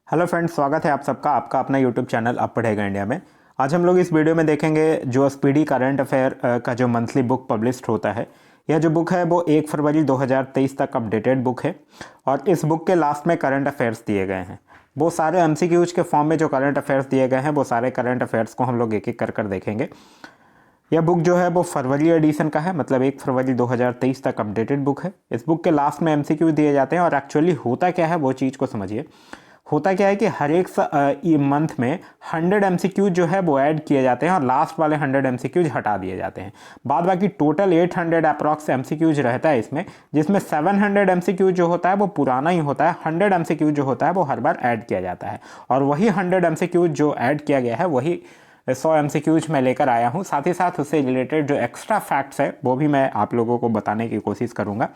Hello friends, स्वागत है आप सबका आपका अपना यूट्यूब चैनल अब पढ़ेगा इंडिया में। आज हम लोग इस वीडियो में देखेंगे जो स्पीडी करंट अफेयर का जो मंथली बुक पब्लिश्ड होता है। यह जो बुक है वो 1 फरवरी 2023 तक अपडेटेड बुक है और इस बुक के लास्ट में करंट अफेयर्स दिए गए हैं। वो सारे एमसीक्यूज के फॉर्म में जो करंट अफेयर्स दिए गए हैं वो सारे करंट अफेयर्स को हम लोग एक एक कर देखेंगे। यह बुक जो है वो फरवरी एडिशन का है, मतलब 1 फरवरी 2023 तक अपडेटेड बुक है। इस बुक के लास्ट में एमसीक्यू दिए जाते हैं और एक्चुअली होता क्या है वो चीज़ को समझिए। होता क्या है कि हर एक मंथ में 100 एमसीक्यूज जो है वो ऐड किए जाते हैं और लास्ट वाले 100 एमसीक्यूज हटा दिए जाते हैं। बाद बाकी टोटल 800 अप्रॉक्स एमसीक्यूज रहता है इसमें, जिसमें 700 एमसीक्यूज जो होता है वो पुराना ही होता है। 100 एमसीक्यूज जो होता है वो हर बार ऐड किया जाता है और वही 100 एमसीक्यूज जो ऐड किया गया है वही 100 एमसीक्यूज मैं लेकर आया हूँ। साथ ही साथ उससे रिलेटेड जो एक्स्ट्रा फैक्ट्स है वो भी मैं आप लोगों को बताने की कोशिश करूँगा।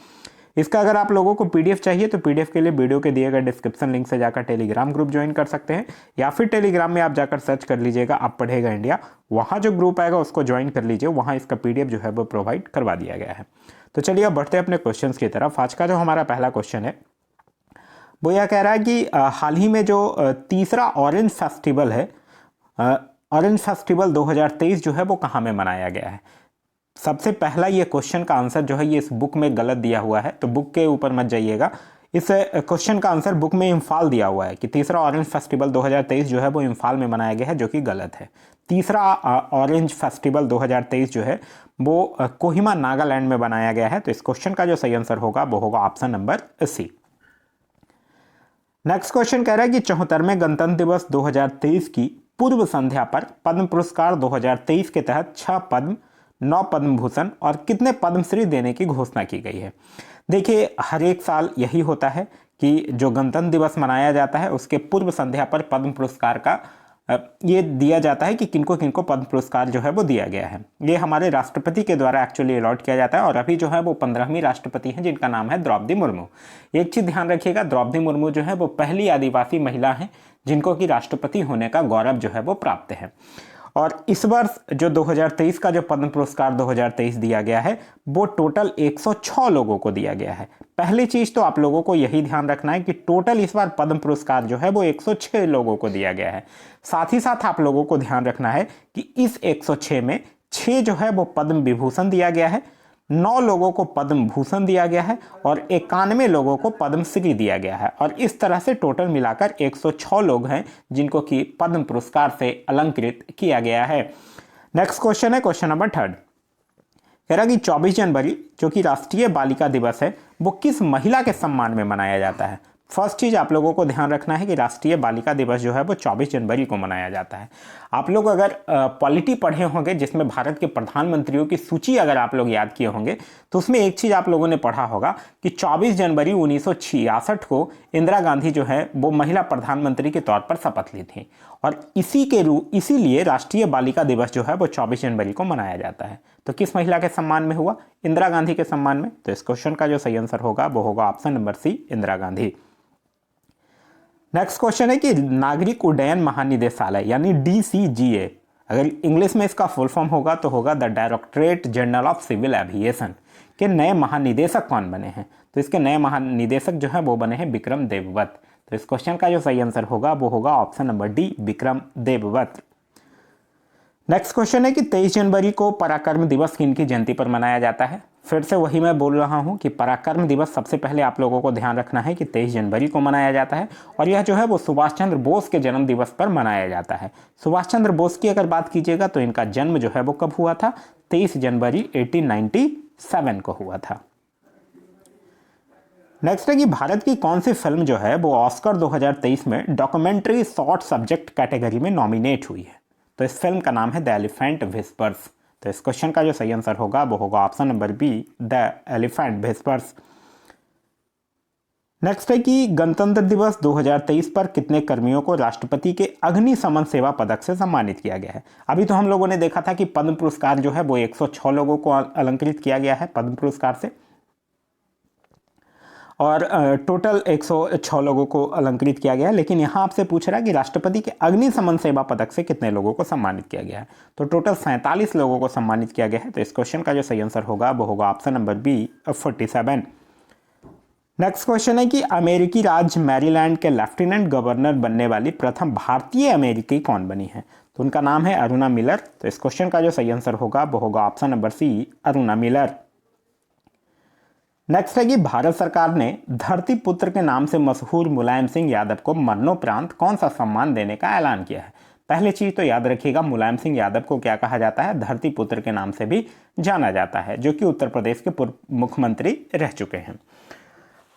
इसका अगर आप लोगों को पीडीएफ चाहिए तो पीडीएफ के लिए वीडियो के दिए गए डिस्क्रिप्शन लिंक से जाकर टेलीग्राम ग्रुप ज्वाइन कर सकते हैं, या फिर टेलीग्राम में आप जाकर सर्च कर लीजिएगा अब पढ़ेगा इंडिया। वहाँ जो ग्रुप आएगा उसको ज्वाइन कर लीजिए, वहाँ इसका पीडीएफ जो है वो प्रोवाइड करवा दिया गया है। तो चलिए अब बढ़ते हैं अपने क्वेश्चन की तरफ। आज का जो हमारा पहला क्वेश्चन है वो यह कह रहा है कि हाल ही में जो तीसरा ऑरेंज फेस्टिवल है, ऑरेंज फेस्टिवल 2023 जो है वो कहाँ में मनाया गया है। सबसे पहला ये क्वेश्चन का आंसर जो है ये इस बुक में गलत दिया हुआ है, तो बुक के ऊपर मत जाइएगा। इस क्वेश्चन का आंसर बुक में इम्फाल दिया हुआ है कि तीसरा ऑरेंज फेस्टिवल 2023 जो है वो इम्फाल में मनाया गया है, जो कि गलत है। तीसरा ऑरेंज फेस्टिवल 2023 जो है वो कोहिमा नागालैंड में बनाया गया है। तो इस क्वेश्चन का जो सही आंसर होगा वो होगा option number C. Next question कह रहा है कि 74वें गणतंत्र दिवस 2023 की पूर्व संध्या पर पद्म पुरस्कार 2023 के तहत 6 पद्म, 9 पद्म भूषण और कितने पद्मश्री देने की घोषणा की गई है। देखिए, हर एक साल यही होता है कि जो गणतंत्र दिवस मनाया जाता है उसके पूर्व संध्या पर पद्म पुरस्कार का ये दिया जाता है कि किनको किनको पद्म पुरस्कार जो है वो दिया गया है। ये हमारे राष्ट्रपति के द्वारा एक्चुअली अलॉट किया जाता है और अभी जो है वो 15वीं राष्ट्रपति हैं जिनका नाम है द्रौपदी मुर्मू। एक चीज़ ध्यान रखिएगा, द्रौपदी मुर्मू जो है वो पहली आदिवासी महिला हैं जिनको कि राष्ट्रपति होने का गौरव जो है वो प्राप्त है। और इस वर्ष जो 2023 का जो पद्म पुरस्कार 2023 दिया गया है वो टोटल 106 लोगों को दिया गया है। पहली चीज तो आप लोगों को यही ध्यान रखना है कि टोटल इस बार पद्म पुरस्कार जो है वो 106 लोगों को दिया गया है। साथ ही साथ आप लोगों को ध्यान रखना है कि इस 106 में 6 जो है वो पद्म विभूषण दिया गया है, 9 लोगों को पद्म भूषण दिया गया है और 91 लोगों को पद्मश्री दिया गया है। और इस तरह से टोटल मिलाकर 106 लोग हैं जिनको कि पद्म पुरस्कार से अलंकृत किया गया है। नेक्स्ट क्वेश्चन है क्वेश्चन नंबर 3। कह रहा कि 24 जनवरी जो कि राष्ट्रीय बालिका दिवस है वो किस महिला के सम्मान में मनाया जाता है। फर्स्ट चीज आप लोगों को ध्यान रखना है कि राष्ट्रीय बालिका दिवस जो है वो 24 जनवरी को मनाया जाता है। आप लोग अगर पॉलिटी पढ़े होंगे जिसमें भारत के प्रधानमंत्रियों की सूची अगर आप लोग याद किए होंगे तो उसमें एक चीज आप लोगों ने पढ़ा होगा कि 24 जनवरी 1966 को इंदिरा गांधी जो है वो महिला प्रधानमंत्री के तौर पर शपथ ली थी और इसीलिए राष्ट्रीय बालिका दिवस जो है वो 24 जनवरी को मनाया जाता है। तो किस महिला के सम्मान में हुआ? इंदिरा गांधी के सम्मान में। तो इस क्वेश्चन का जो सही आंसर होगा वो होगा option number C, Indira Gandhi. Next question है कि नागरिक उड्डयन महानिदेशालय यानी डीसीजीए, अगर इंग्लिश में इसका फुल फॉर्म होगा तो होगा the directorate general of civil aviation, के नए महानिदेशक कौन बने हैं। तो इसके नए महानिदेशक जो है वो बने हैं विक्रम देवव्रत। तो इस क्वेश्चन का जो सही आंसर होगा वो होगा option number D, Vikram Devvrat. Next question है कि 23 जनवरी को पराक्रम दिवस किनकी जयंती पर मनाया जाता है। फिर से वही मैं बोल रहा हूं कि पराक्रम दिवस सबसे पहले आप लोगों को ध्यान रखना है कि 23 जनवरी को मनाया जाता है और यह जो है वो सुभाष चंद्र बोस के जन्म दिवस पर मनाया जाता है। सुभाष चंद्र बोस की अगर बात कीजिएगा तो इनका जन्म जो है वो कब हुआ था? 23 जनवरी 1897 को हुआ था। नेक्स्ट है कि भारत की कौन सी फिल्म जो है वो ऑस्कर 2023 में डॉक्यूमेंट्री शॉर्ट सब्जेक्ट कैटेगरी में नॉमिनेट हुई है। तो इस फिल्म का नाम है द एलिफेंट व्हिस्पर्स। तो इस क्वेश्चन का जो सही आंसर होगा वो होगा option number B, the elephant whispers. Next है कि गणतंत्र दिवस 2023 पर कितने कर्मियों को राष्ट्रपति के अग्निशमन सेवा पदक से सम्मानित किया गया है। अभी तो हम लोगों ने देखा था कि पद्म पुरस्कार जो है वो 106 लोगों को अलंकृत किया गया है पद्म पुरस्कार से और टोटल 106 लोगों को अलंकृत किया गया है। लेकिन यहाँ आपसे पूछ रहा है कि राष्ट्रपति के अग्निशमन सेवा पदक से कितने लोगों को सम्मानित किया गया है। तो टोटल 47 लोगों को सम्मानित किया गया है। तो इस क्वेश्चन का जो सही आंसर होगा वो होगा option number B, 47। Next question है कि अमेरिकी राज्य मैरीलैंड के लेफ्टिनेंट गवर्नर बनने वाली प्रथम भारतीय अमेरिकी कौन बनी है? तो उनका नाम है अरुणा मिलर। तो इस क्वेश्चन का जो सही आंसर होगा वो होगा option number C, Aruna Miller. Next है कि भारत सरकार ने धरती पुत्र के नाम से मशहूर मुलायम सिंह यादव को मरणोपरांत कौन सा सम्मान देने का ऐलान किया है? पहली चीज तो याद रखिएगा, मुलायम सिंह यादव को क्या कहा जाता है? धरती पुत्र के नाम से भी जाना जाता है, जो कि उत्तर प्रदेश के पूर्व मुख्यमंत्री रह चुके हैं।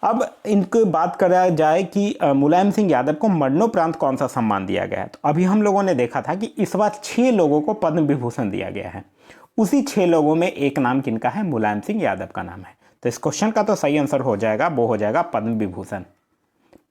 अब इनकी बात करा जाए कि मुलायम सिंह यादव को मरणोपरांत कौन सा सम्मान दिया गया है, तो अभी हम लोगों ने देखा था कि इस बार 6 लोगों को पद्म विभूषण दिया गया है। उसी 6 लोगों में एक नाम किनका है? मुलायम सिंह यादव का नाम है। तो इस क्वेश्चन का तो सही आंसर हो जाएगा, वो हो जाएगा पद्म विभूषण।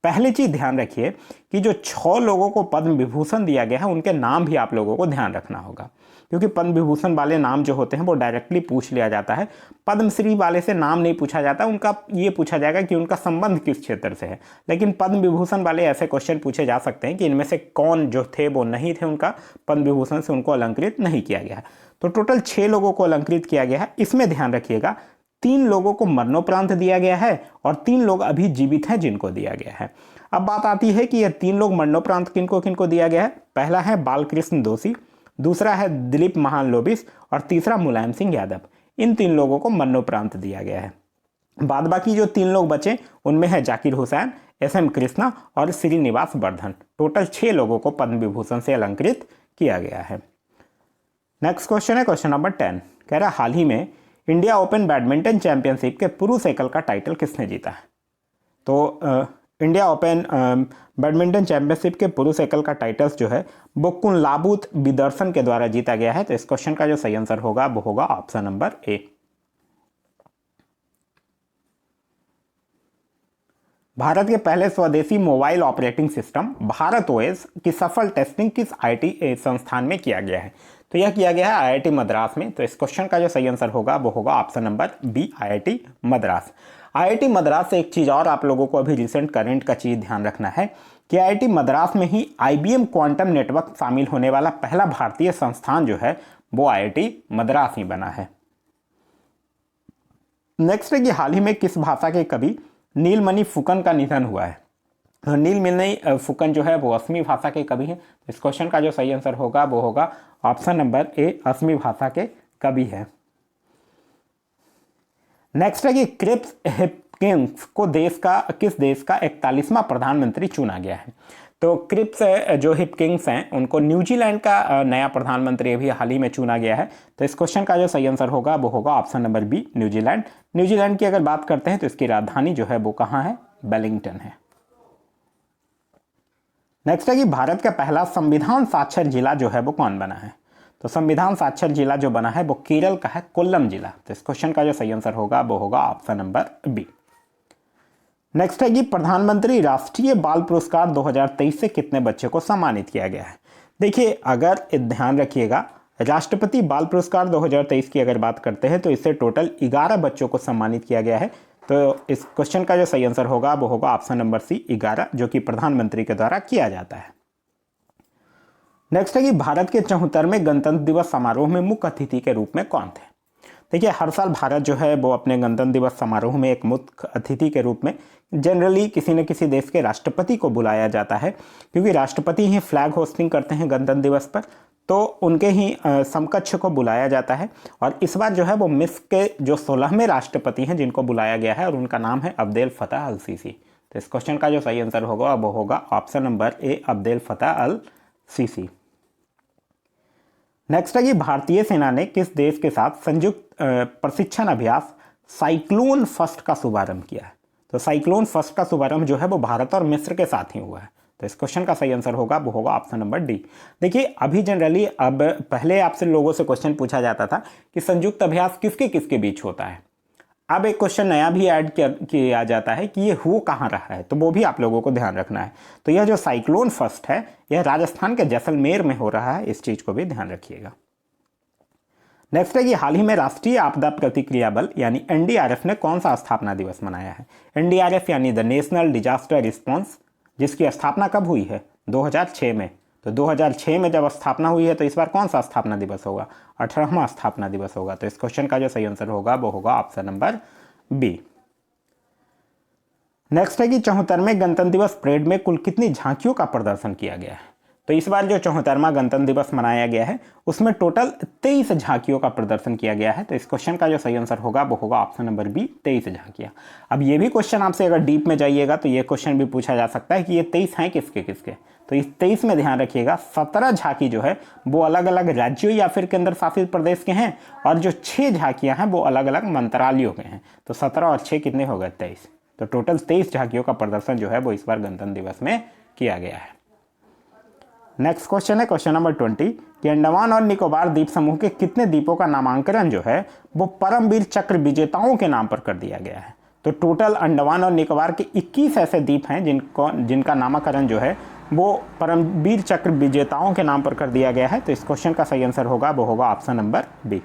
पहली चीज ध्यान रखिए कि जो 6 लोगों को पद्म विभूषण दिया गया है उनके नाम भी आप लोगों को ध्यान रखना होगा, क्योंकि पद्म विभूषण वाले नाम जो होते हैं वो डायरेक्टली पूछ लिया जाता है। पद्मश्री वाले से नाम नहीं पूछा जाता, उनका ये पूछा जाएगा कि उनका संबंध किस क्षेत्र से है। लेकिन पद्म विभूषण वाले ऐसे क्वेश्चन पूछे जा सकते हैं कि इनमें से कौन जो थे वो नहीं थे, उनका पद्म विभूषण से उनको अलंकृत नहीं किया गया है। तो टोटल 6 लोगों को अलंकृत किया गया है। इसमें ध्यान रखिएगा 3 लोगों को मरणोपरांत दिया गया है और 3 लोग अभी जीवित हैं जिनको दिया गया है। अब बात आती है कि ये 3 लोग मरणोपरांत किनको किनको दिया गया है। पहला है बालकृष्ण दोषी, दूसरा है दिलीप महालनोबिस और तीसरा मुलायम सिंह यादव। इन 3 लोगों को मरणोपरांत दिया गया है। बाद बाकी जो 3 लोग बचे उनमें है जाकिर हुसैन, एस.एम. कृष्णा और श्रीनिवास वर्धन। टोटल 6 लोगों को पद्म विभूषण से अलंकृत किया गया है। नेक्स्ट क्वेश्चन है क्वेश्चन नंबर 10। कह रहा हाल ही में इंडिया ओपन बैडमिंटन चैंपियनशिप के पुरुष एकल का टाइटल किसने जीता है? तो इंडिया ओपन बैडमिंटन चैंपियनशिप के पुरुष एकल का टाइटल्स जो है वो कुनलाबुत बिदर्सन के द्वारा जीता गया है। तो इस क्वेश्चन का जो सही आंसर होगा वो होगा ऑप्शन नंबर ए। भारत के पहले स्वदेशी mobile operating system Bharat OS की सफल टेस्टिंग किस आईआईटी संस्थान में किया गया है? तो यह किया गया है आईआईटी मद्रास में। तो इस क्वेश्चन का जो सही आंसर होगा वो होगा option number B, IIT Madras. IIT Madras से एक चीज और आप लोगों को अभी रिसेंट करंट का चीज ध्यान रखना है कि आईआईटी मद्रास में ही आईबीएम क्वांटम नेटवर्क शामिल होने वाला पहला भारतीय संस्थान जो है वो आईआईटी मद्रास ही बना है। नेक्स्ट है कि हाल ही में किस भाषा के कवि नीलमणि फुकन का निधन हुआ है? नीलमणि फुकन जो है वो असमी भाषा के कवि हैं। इस क्वेश्चन का जो सही आंसर होगा वो होगा ऑप्शन नंबर ए, असमी भाषा के कवि है। नेक्स्ट है कि क्रिप्स हिपकिंस को किस देश का 41वां प्रधानमंत्री चुना गया है? तो क्रिप्स जो हिपकिंस हैं उनको न्यूजीलैंड का नया प्रधानमंत्री अभी हाल ही में चुना गया है। तो इस क्वेश्चन का जो सही आंसर होगा वो होगा option number B, New Zealand. New Zealand की अगर बात करते हैं तो इसकी राजधानी जो है वो कहाँ है? वेलिंगटन है। नेक्स्ट है कि भारत का पहला संविधान साक्षर जिला जो है वो कौन बना है? तो संविधान साक्षर जिला जो बना है वो केरल का है, कोल्लम जिला। तो इस क्वेश्चन का जो सही आंसर होगा वो होगा ऑप्शन नंबर बी। नेक्स्ट है कि प्रधानमंत्री राष्ट्रीय बाल पुरस्कार 2023 से कितने बच्चे को सम्मानित किया गया है? देखिए अगर ध्यान रखिएगा, राष्ट्रपति बाल पुरस्कार 2023 की अगर बात करते हैं तो इससे टोटल 11 बच्चों को सम्मानित किया गया है। तो इस क्वेश्चन का जो सही आंसर होगा वो होगा ऑप्शन नंबर सी, 11, जो कि प्रधानमंत्री के द्वारा किया जाता है। नेक्स्ट है कि भारत के 74वें गणतंत्र दिवस समारोह में मुख्य अतिथि के रूप में कौन थे? देखिए हर साल भारत जो है वो अपने गणतंत्र दिवस समारोह में एक मुख्य अतिथि के रूप में जनरली किसी न किसी देश के राष्ट्रपति को बुलाया जाता है, क्योंकि राष्ट्रपति ही फ्लैग होस्टिंग करते हैं गणतंत्र दिवस पर, तो उनके ही समकक्ष को बुलाया जाता है। और इस बार जो है वो मिस्र के जो 16वें राष्ट्रपति हैं जिनको बुलाया गया है और उनका नाम है अब्देल फतह अल सीसी। तो इस क्वेश्चन का जो सही आंसर होगा वो होगा ऑप्शन नंबर ए, अब्देल फतह अल सीसी। नेक्स्ट है कि भारतीय सेना ने किस देश के साथ संयुक्त प्रशिक्षण अभ्यास साइक्लोन फर्स्ट का शुभारंभ किया है? तो साइक्लोन फर्स्ट का शुभारंभ जो है वो भारत और मिस्र के साथ ही हुआ है। तो इस क्वेश्चन का सही आंसर होगा वो होगा ऑप्शन नंबर डी। देखिए अभी जनरली अब पहले आपसे लोगों से क्वेश्चन पूछा जाता था कि संयुक्त अभ्यास किसके किसके बीच होता है। अब एक क्वेश्चन नया भी ऐड किया जाता है कि ये हो कहाँ रहा है, तो वो भी आप लोगों को ध्यान रखना है। तो यह जो साइक्लोन फर्स्ट है यह राजस्थान के जैसलमेर में हो रहा है, इस चीज को भी ध्यान रखिएगा। नेक्स्ट है कि हाल ही में राष्ट्रीय आपदा प्रतिक्रिया बल यानी एनडीआरएफ ने कौन सा स्थापना दिवस मनाया है? एनडीआरएफ यानी द नेशनल डिजास्टर रिस्पॉन्स, जिसकी स्थापना कब हुई है? 2006 में। तो 2006 में जब स्थापना हुई है तो इस बार कौन सा स्थापना दिवस होगा? 18वां स्थापना दिवस होगा। तो इस क्वेश्चन का जो सही आंसर होगा वो होगा ऑप्शन नंबर बी। नेक्स्ट है कि 74वें गणतंत्र दिवस परेड में कुल कितनी झांकियों का प्रदर्शन किया गया है। तो इस बार जो 74वां गणतंत्र दिवस मनाया गया है उसमें टोटल 23 झांकियों का प्रदर्शन किया गया है। तो इस क्वेश्चन का जो सही आंसर होगा वो होगा ऑप्शन नंबर बी, 23 झांकियां। अब ये भी क्वेश्चन आपसे अगर डीप में जाइएगा तो ये क्वेश्चन भी पूछा जा सकता है कि ये 23 हैं किसके किसके। तो इस 23 में ध्यान रखिएगा 17 झांकी जो है वो अलग अलग राज्यों या फिर केंद्र शासित प्रदेश के हैं, और जो 6 झांकियां हैं वो अलग अलग मंत्रालयों के हैं। तो 17 और 6 कितने हो गए, 23। तो टोटल 23 झांकियों का प्रदर्शन जो है वो इस बार गणतंत्र दिवस में किया गया है। नेक्स्ट क्वेश्चन है क्वेश्चन नंबर 20 कि अंडमान और निकोबार द्वीप समूह के कितने द्वीपों का नामांकन जो है वो परमवीर चक्र विजेताओं के नाम पर कर दिया गया है। तो टोटल अंडमान और निकोबार के 21 ऐसे द्वीप हैं जिनका नामकरण जो है वो परमवीर चक्र विजेताओं के नाम पर कर दिया गया है। तो इस क्वेश्चन का सही आंसर होगा वो होगा ऑप्शन नंबर बी।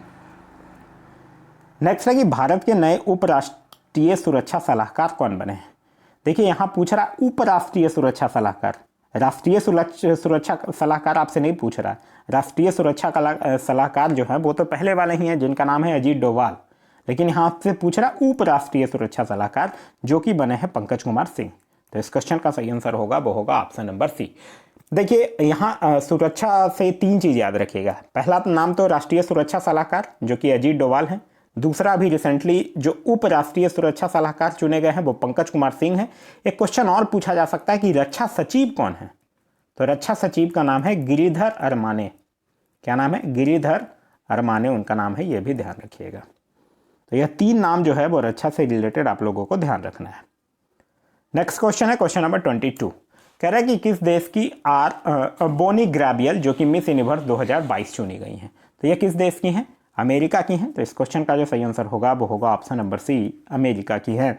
नेक्स्ट है कि भारत के नए उपराष्ट्रीय सुरक्षा सलाहकार कौन बने हैं। देखिए यहां पूछ रहा उपराष्ट्रीय सुरक्षा सलाहकार, राष्ट्रीय सुरक्षा सलाहकार आपसे नहीं पूछ रहा। राष्ट्रीय सुरक्षा सलाहकार जो है वो तो पहले वाले ही हैं जिनका नाम है अजीत डोभाल, लेकिन यहाँ आपसे पूछ रहा उपराष्ट्रीय सुरक्षा सलाहकार जो कि बने हैं पंकज कुमार सिंह। तो इस क्वेश्चन का सही आंसर होगा वो होगा ऑप्शन नंबर सी। देखिए यहाँ सुरक्षा से 3 चीज याद रखिएगा। पहला नाम तो राष्ट्रीय सुरक्षा सलाहकार जो कि अजीत डोभाल हैं, दूसरा अभी रिसेंटली जो उपराष्ट्रीय सुरक्षा सलाहकार चुने गए हैं वो पंकज कुमार सिंह हैं। एक क्वेश्चन और पूछा जा सकता है कि रक्षा सचिव कौन है। तो रक्षा सचिव का नाम है गिरिधर अरमाने। क्या नाम है, गिरिधर अरमाने उनका नाम है, यह भी ध्यान रखिएगा। तो यह 3 नाम जो है वो रक्षा से रिलेटेड आप लोगों को ध्यान रखना है। नेक्स्ट क्वेश्चन है क्वेश्चन नंबर 22, कह रहा है कि किस देश की बोनी ग्रैबियल जो कि मिस यूनिवर्स 2022 चुनी गई हैं। तो यह किस देश की हैं, अमेरिका की हैं। तो इस क्वेश्चन का जो सही आंसर होगा वो होगा ऑप्शन नंबर सी, अमेरिका की है।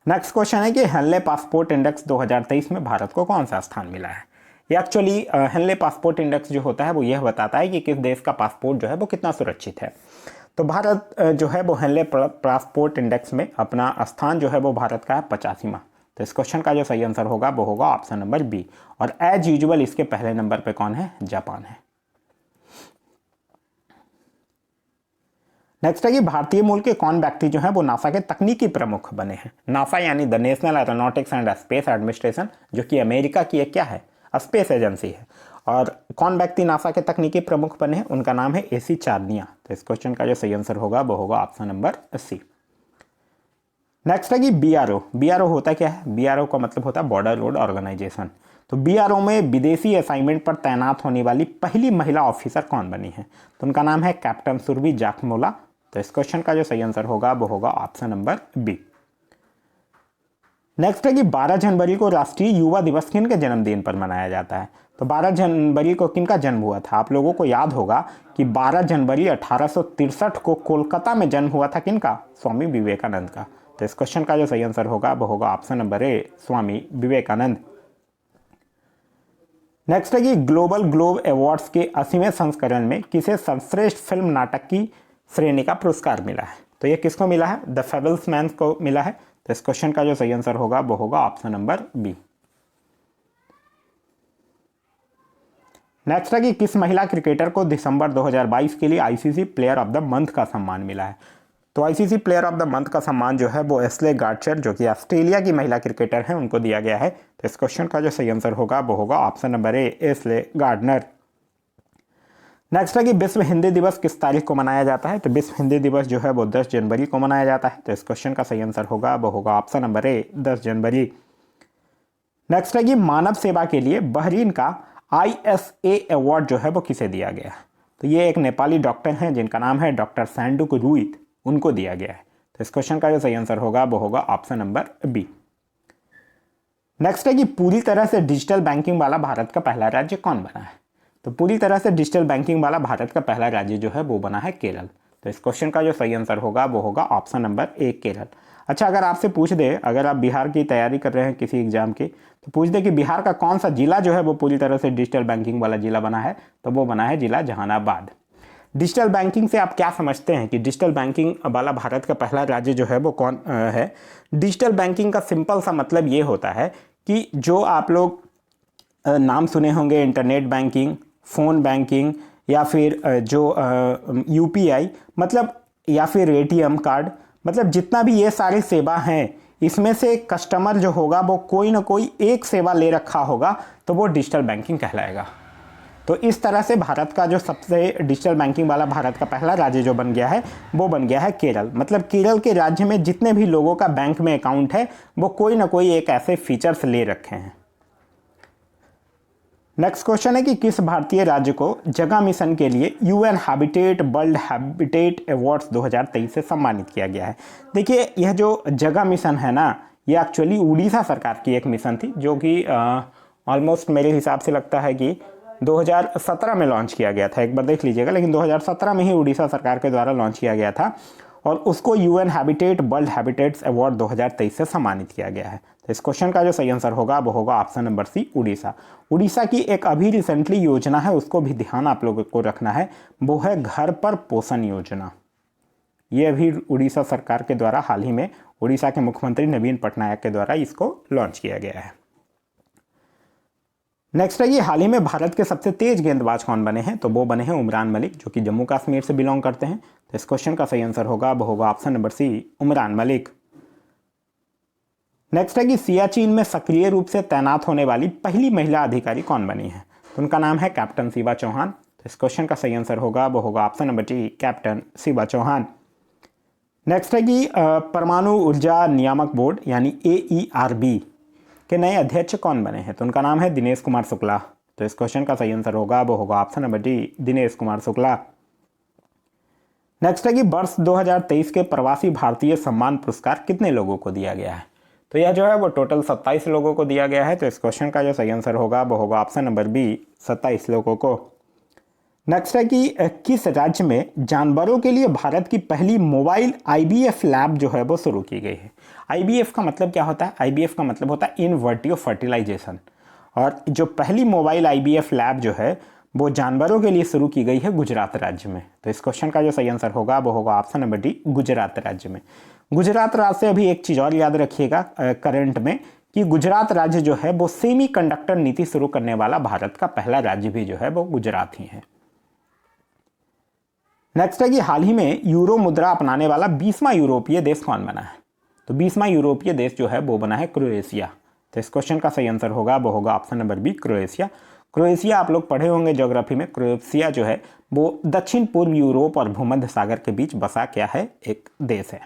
नेक्स्ट क्वेश्चन है कि हेनले पासपोर्ट इंडेक्स 2023 में भारत को कौन सा स्थान मिला है। ये एक्चुअली हेनले पासपोर्ट इंडेक्स जो होता है वो यह बताता है कि किस देश का पासपोर्ट जो है वो कितना सुरक्षित है। तो भारत जो है वो हेनले पासपोर्ट इंडेक्स में अपना स्थान जो है वो भारत का है 85वां। तो इस क्वेश्चन का जो सही आंसर होगा वो होगा ऑप्शन नंबर बी। और एज यूजुअल इसके पहले नंबर पे कौन है, जापान है। नेक्स्ट है कि भारतीय मूल के कौन व्यक्ति जो है वो नासा के तकनीकी प्रमुख बने हैं। नासा यानी the national aeronautics and space administration जो कि अमेरिका की एक क्या है, स्पेस एजेंसी है। और कौन व्यक्ति नासा के तकनीकी प्रमुख बने हैं, उनका नाम है एसी चार्निया। तो इस क्वेश्चन का जो सही आंसर होगा वो होगा ऑप्शन नंबर सी। नेक्स्ट है कि बीआरओ। बीआरओ होता क्या है, बीआरओ का मतलब होता है बॉर्डर रोड ऑर्गेनाइजेशन। तो बीआरओ में विदेशी असाइनमेंट पर तैनात होने वाली पहली महिला ऑफिसर कौन बनी है। तो उनका नाम है कैप्टन सुरभि जाखमोला। तो इस क्वेश्चन का जो सही आंसर होगा वो होगा ऑप्शन नंबर बी। नेक्स्ट है कि 12 जनवरी को राष्ट्रीय युवा दिवस किन के जन्मदिन पर मनाया जाता है। तो 12 जनवरी को किनका जन्म हुआ था। आप लोगों को याद होगा कि 12 जनवरी 1863 को कोलकाता में जन्म हुआ था किनका, स्वामी विवेकानंद का। तो इस क्वेश्चन का जो सही आंसर होगा वो होगा option number A, Swami Vivekananda. Next है कि ग्लोबल ग्लोब अवार्ड्स के 80वें संस्करण में किसे सर्वश्रेष्ठ फिल्म नाटक की श्रेणी का पुरस्कार मिला है। तो ये किसको मिला है, द फेबल्समैन को मिला है। तो इस क्वेश्चन का जो सही आंसर होगा वो होगा ऑप्शन नंबर बी। नेक्स्ट है कि किस महिला क्रिकेटर को दिसंबर 2022 के लिए ICC player of the month का सम्मान मिला है। तो ICC player of the month का सम्मान जो है वो एस्ले गार्चर जो कि ऑस्ट्रेलिया की महिला क्रिकेटर हैं उनको दिया गया है। तो इस क्वेश्चन का जो सही आंसर होगा वो होगा option number A, Ashleigh Gardner. Next है कि विश्व हिंदी दिवस किस तारीख को मनाया जाता है। तो विश्व हिंदी दिवस जो है वो 10 जनवरी को मनाया जाता है। तो इस क्वेश्चन का सही आंसर होगा वो होगा ऑप्शन नंबर ए, 10 जनवरी। नेक्स्ट है कि मानव सेवा के लिए बहरीन का ISA अवार्ड जो है वो किसे दिया गया। तो ये एक नेपाली डॉक्टर हैं जिनका नाम है डॉक्टर सैंडुक रूइत, उनको दिया गया है। तो इस क्वेश्चन का जो सही आंसर होगा वो होगा ऑप्शन नंबर बी। नेक्स्ट है कि पूरी तरह से डिजिटल बैंकिंग वाला भारत का पहला राज्य कौन बना है। तो पूरी तरह से डिजिटल बैंकिंग वाला भारत का पहला राज्य जो है वो बना है केरल। तो इस क्वेश्चन का जो सही आंसर होगा वो होगा ऑप्शन नंबर ए, केरल। अच्छा, अगर आपसे पूछ दे, अगर आप बिहार की तैयारी कर रहे हैं किसी एग्जाम की, तो पूछ दे कि बिहार का कौन सा जिला जो है वो पूरी तरह से डिजिटल बैंकिंग वाला जिला बना है, तो वो बना है जिला जहानाबाद। डिजिटल बैंकिंग से आप क्या समझते हैं कि डिजिटल बैंकिंग वाला भारत का पहला राज्य जो है वो कौन है। डिजिटल बैंकिंग का सिंपल सा मतलब ये होता है कि जो आप लोग नाम सुने होंगे, इंटरनेट बैंकिंग, फ़ोन बैंकिंग, या फिर जो UPI मतलब, या फिर ATM कार्ड, मतलब जितना भी ये सारी सेवा हैं इसमें से कस्टमर जो होगा वो कोई ना कोई एक सेवा ले रखा होगा तो वो डिजिटल बैंकिंग कहलाएगा। तो इस तरह से भारत का जो सबसे डिजिटल बैंकिंग वाला भारत का पहला राज्य जो बन गया है वो बन गया है केरल। मतलब केरल के राज्य में जितने भी लोगों का बैंक में अकाउंट है वो कोई ना कोई एक ऐसे फीचर्स ले रखे हैं। नेक्स्ट क्वेश्चन है कि किस भारतीय राज्य को जगह मिशन के लिए UN habitat world habitat awards 2023 से सम्मानित किया गया है। देखिए यह जो जगह मिशन है ना, ये एक्चुअली उड़ीसा सरकार की एक मिशन थी जो कि ऑलमोस्ट मेरे हिसाब से लगता है कि 2017 में लॉन्च किया गया था। एक बार देख लीजिएगा, लेकिन 2017 में ही उड़ीसा सरकार के द्वारा लॉन्च किया गया था और उसको UN habitat world habitats award 2023 से सम्मानित किया गया है। तो इस क्वेश्चन का जो सही आंसर होगा वो होगा option number C, Orissa. Orissa की एक अभी रिसेंटली योजना है, उसको भी ध्यान आप लोगों को रखना है, वो है घर पर पोषण योजना। ये अभी उड़ीसा सरकार के द्वारा हाल ही में उड़ीसा के मुख्यमंत्री नवीन पटनायक के द्वारा इसको लॉन्च किया गया है। नेक्स्ट है कि हाल ही में भारत के सबसे तेज गेंदबाज कौन बने हैं, तो वो बने हैं उमरान मलिक जो कि जम्मू कश्मीर से बिलोंग करते हैं। तो इस क्वेश्चन का सही आंसर होगा वो होगा option number C, Umran Malik. Next है कि सियाचिन में सक्रिय रूप से तैनात होने वाली पहली महिला अधिकारी कौन बनी है, तो उनका नाम है कैप्टन शिवा चौहान। तो इस क्वेश्चन का सही आंसर होगा वो होगा option number D, captain Shiva Chauhan. Next है कि परमाणु ऊर्जा नियामक बोर्ड यानी AERB के नए अध्यक्ष कौन बने हैं, तो उनका नाम है दिनेश कुमार शुक्ला। तो इस क्वेश्चन का सही आंसर होगा वो होगा option number D, Dinesh Kumar Shukla. Next है कि वर्ष 2023 के प्रवासी भारतीय सम्मान पुरस्कार कितने लोगों को दिया गया है, तो यह जो है वो टोटल 27 लोगों को दिया गया है। तो इस क्वेश्चन का जो सही आंसर होगा वो होगा ऑप्शन नंबर बी, 27 लोगों को। नेक्स्ट है कि किस राज्य में जानवरों के लिए भारत की पहली मोबाइल IVF लैब जो है वो शुरू की गई है। IVF का मतलब क्या होता है, IVF का मतलब होता है इन वर्टियो फर्टिलाइजेशन, और जो पहली मोबाइल IVF लैब जो है वो जानवरों के लिए शुरू की गई है गुजरात राज्य में। तो इस क्वेश्चन का जो सही आंसर होगा वो होगा ऑप्शन नंबर डी, गुजरात राज्य में। गुजरात राज्य से अभी एक चीज़ और याद रखिएगा करंट में, कि गुजरात राज्य जो है वो सेमी कंडक्टर नीति शुरू करने वाला भारत का पहला राज्य भी जो है वो गुजरात ही है। नेक्स्ट है कि हाल ही में यूरो मुद्रा अपनाने वाला 20वां यूरोपीय देश कौन बना है, तो 20वां यूरोपीय देश जो है वो बना है क्रोएशिया। तो इस क्वेश्चन का सही आंसर होगा वो होगा option number B, Croatia. Croatia आप लोग पढ़े होंगे ज्योग्राफी में, क्रोएशिया जो है वो दक्षिण पूर्व यूरोप और भूमध्य सागर के बीच बसा क्या है, एक देश है।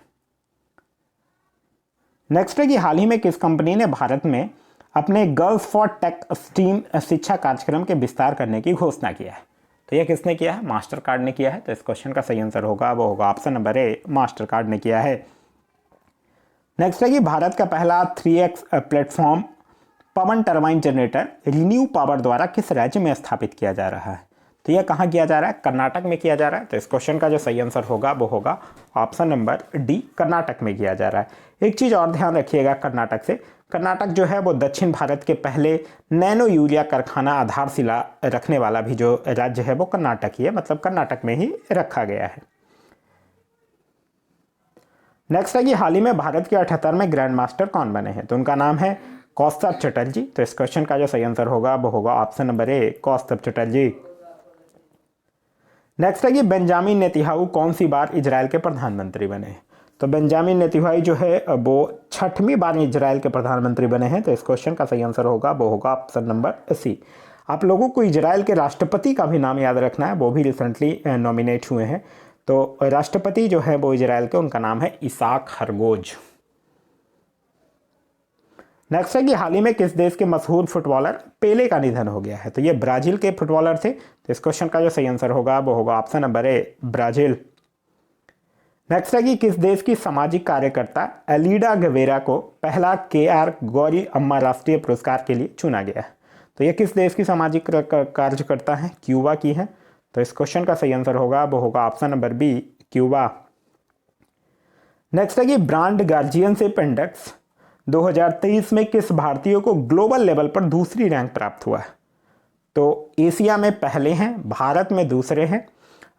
नेक्स्ट है कि हाल ही में किस कंपनी ने भारत में अपने गर्ल्स फॉर टेक स्ट्रीम शिक्षा कार्यक्रम के विस्तार करने की घोषणा किया है, तो यह किसने किया है, मास्टर कार्ड ने किया है। तो इस क्वेश्चन का सही आंसर होगा वो होगा ऑप्शन नंबर ए, मास्टर कार्ड ने किया है। नेक्स्ट है कि भारत का पहला 3X प्लेटफॉर्म पवन टरबाइन जनरेटर रिन्यू पावर द्वारा किस राज्य में स्थापित किया जा रहा है, तो यह कहाँ किया जा रहा है, कर्नाटक में किया जा रहा है। तो इस क्वेश्चन का जो सही आंसर होगा वो होगा ऑप्शन नंबर डी, कर्नाटक में किया जा रहा है। एक चीज़ और ध्यान रखिएगा कर्नाटक से, कर्नाटक जो है वो दक्षिण भारत के पहले नैनो यूरिया कारखाना आधारशिला रखने वाला भी जो राज्य है वो कर्नाटक ही है, मतलब कर्नाटक में ही रखा गया है। नेक्स्ट है कि हाल ही में भारत के 78वें ग्रैंड मास्टर कौन बने हैं, तो उनका नाम है कौस्तुभ चटर्जी। तो इस क्वेश्चन का जो सही आंसर होगा वो होगा ऑप्शन नंबर ए, कौस्तुभ चटर्जी। नेक्स्ट है कि बेंजामिन नेतन्याहू कौन सी बार इजराइल के प्रधानमंत्री बने, तो बेंजामिन नेतन्याहू जो है वो 6वीं बार इजराइल के प्रधानमंत्री बने हैं। तो इस क्वेश्चन का सही आंसर होगा वो होगा ऑप्शन नंबर सी। आप लोगों को इजराइल के राष्ट्रपति का भी नाम याद रखना है, वो भी रिसेंटली नॉमिनेट हुए हैं। तो राष्ट्रपति जो है वो इजराइल के, उनका नाम है इसाक हरगोज। नेक्स्ट है कि हाल ही में किस देश के मशहूर फुटबॉलर पेले का निधन हो गया है, तो ये ब्राजील के फुटबॉलर थे। तो इस क्वेश्चन का जो सही आंसर होगा वो होगा ऑप्शन नंबर ए, ब्राजील। नेक्स्ट है कि किस देश की सामाजिक कार्यकर्ता एलिडा गवेरा को पहला KR गौरी अम्मा राष्ट्रीय पुरस्कार के लिए चुना गया है, तो ये किस देश की सामाजिक कार्यकर्ता है, क्यूबा की है। तो इस क्वेश्चन का सही आंसर होगा वो होगा option number B, Cuba. Next है कि ब्रांड गार्जियनशिप इंडेक्स 2023 में किस भारतीय को ग्लोबल लेवल पर दूसरी रैंक प्राप्त हुआ है, तो एशिया में पहले हैं, भारत में दूसरे हैं,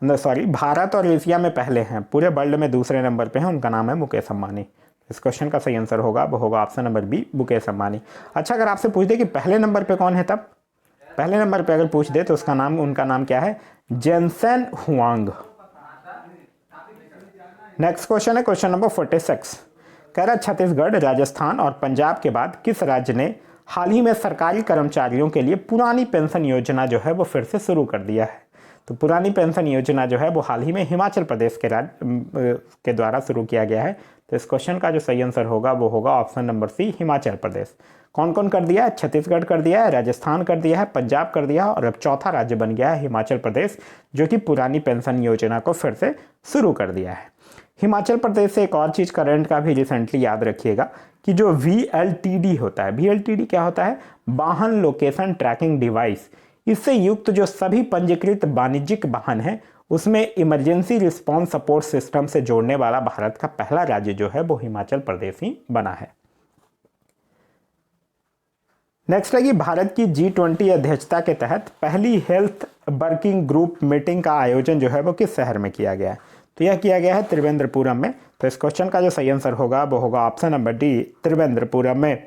भारत और एशिया में पहले हैं, पूरे वर्ल्ड में दूसरे नंबर पे हैं, उनका नाम है मुकेश अंबानी। इस क्वेश्चन का सही आंसर होगा वो होगा option number B, Mukesh Ambani. अच्छा, अगर आपसे पूछ दे कि पहले नंबर पे कौन है, तब पहले नंबर पे अगर पूछ दे तो उनका नाम क्या है, जेनसेन हुआंग। नेक्स्ट क्वेश्चन है क्वेश्चन नंबर 46। कह रहा छत्तीसगढ़, राजस्थान और पंजाब के बाद किस राज्य ने हाल ही में सरकारी कर्मचारियों के लिए पुरानी पेंशन योजना जो है वो फिर से शुरू कर दिया है। तो पुरानी पेंशन योजना जो है वो हाल ही में हिमाचल प्रदेश के द्वारा शुरू किया गया है। तो इस क्वेश्चन का जो सही आंसर होगा वो होगा ऑप्शन नंबर सी, हिमाचल प्रदेश। कौन कौन कर दिया है? छत्तीसगढ़ कर दिया है, राजस्थान कर दिया है, पंजाब कर दिया है और अब चौथा राज्य बन गया है हिमाचल प्रदेश, जो कि पुरानी पेंशन योजना को फिर से शुरू कर दिया है। हिमाचल प्रदेश से एक और चीज़ करंट का भी रिसेंटली याद रखिएगा कि जो VLTD होता है, VLTD क्या होता है? वाहन लोकेशन ट्रैकिंग डिवाइस। इससे युक्त जो सभी पंजीकृत वाणिज्यिक वाहन हैं उसमें इमरजेंसी रिस्पॉन्स सपोर्ट सिस्टम से जोड़ने वाला भारत का पहला राज्य जो है वो हिमाचल प्रदेश ही बना है। नेक्स्ट है कि भारत की G20 अध्यक्षता के तहत पहली हेल्थ वर्किंग ग्रुप मीटिंग का आयोजन जो है वो किस शहर में किया गया है? तो यह किया गया है त्रिवेंद्रपुरम में। तो इस क्वेश्चन का जो सही आंसर होगा वो होगा ऑप्शन नंबर डी, त्रिवेंद्रपुरम में।